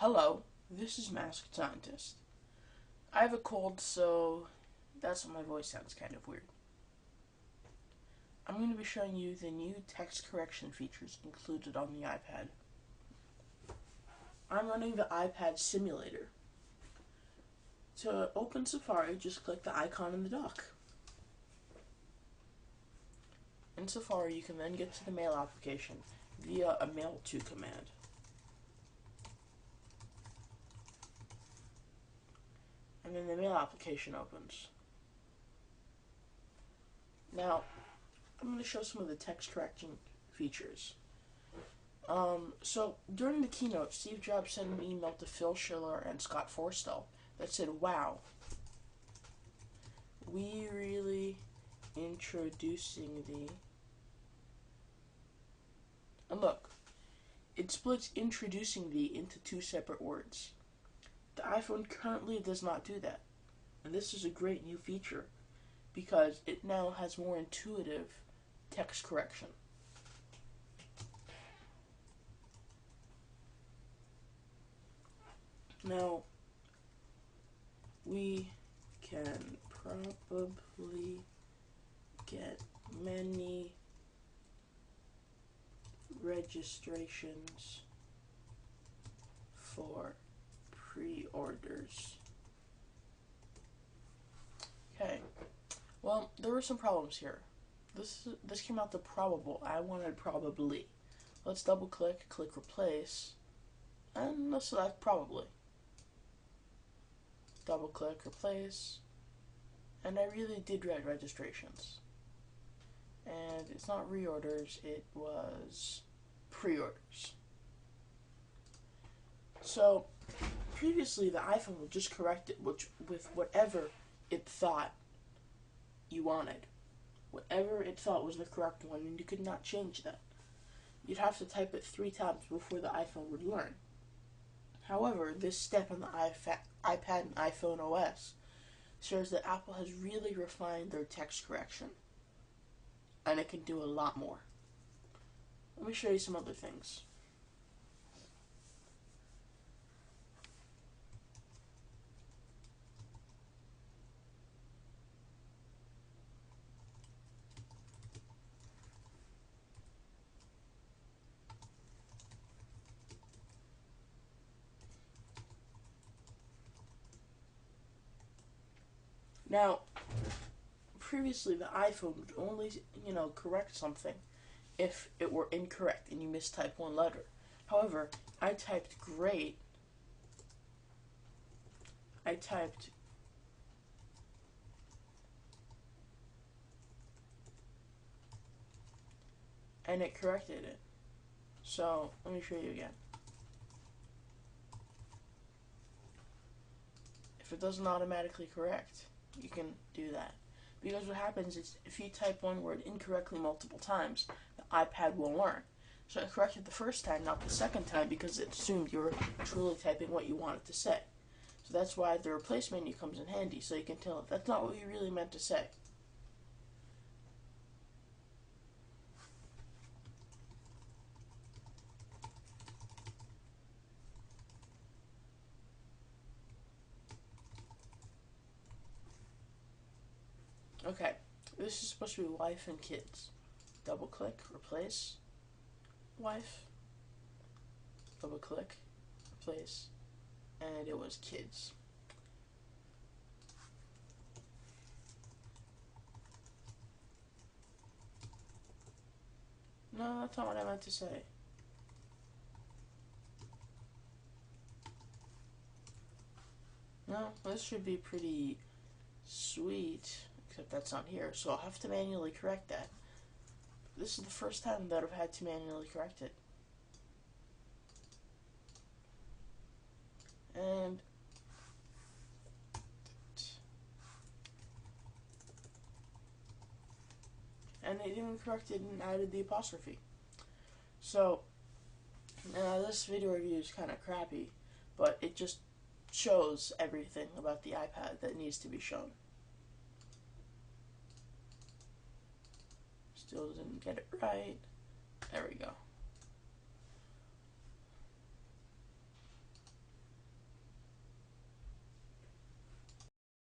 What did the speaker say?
Hello, this is Masked Scientist. I have a cold, so that's why my voice sounds kind of weird. I'm going to be showing you the new text correction features included on the iPad. I'm running the iPad simulator. To open Safari, just click the icon in the dock. In Safari, you can then get to the Mail application via a Mail To command. And then the Mail application opens. Now, I'm going to show some of the text correcting features. So, during the keynote, Steve Jobs sent an email to Phil Schiller and Scott Forstall that said, "Wow, we really introducing the..." And look, it splits introducing the into two separate words. The iPhone currently does not do that. And this is a great new feature because it now has more intuitive text correction. Now, we can probably get many registrations for pre-orders. Okay, well, there were some problems here. This came out to probable. I wanted probably. Let's double click replace, and let's select probably. Double click replace, and I really did write registrations. And it's not reorders, it was pre-orders. So previously the iPhone would just correct it with whatever it thought you wanted. Whatever it thought was the correct one, and you could not change that. You'd have to type it 3 times before the iPhone would learn. However, this step on the iPad and iPhone OS shows that Apple has really refined their text correction, and it can do a lot more. Let me show you some other things. Now, previously the iPhone would only, correct something if it were incorrect and you mistype one letter. However, I typed great. I typed and it corrected it. So, let me show you again. If it doesn't automatically correct, you can do that. Because what happens is if you type one word incorrectly multiple times, the iPad will learn. So I corrected the first time, not the second time, because it assumed you were truly typing what you wanted to say. So that's why the replace menu comes in handy, so you can tell if that's not what you really meant to say. Okay, this is supposed to be wife and kids. Double click, replace, wife, double click, replace, and it was kids. No, that's not what I meant to say. No, this should be pretty sweet, except that's not here, so I'll have to manually correct that. This is the first time that I've had to manually correct it. And it even corrected and added the apostrophe. So, this video review is kind of crappy, but it just shows everything about the iPad that needs to be shown. Still didn't get it right. There we go.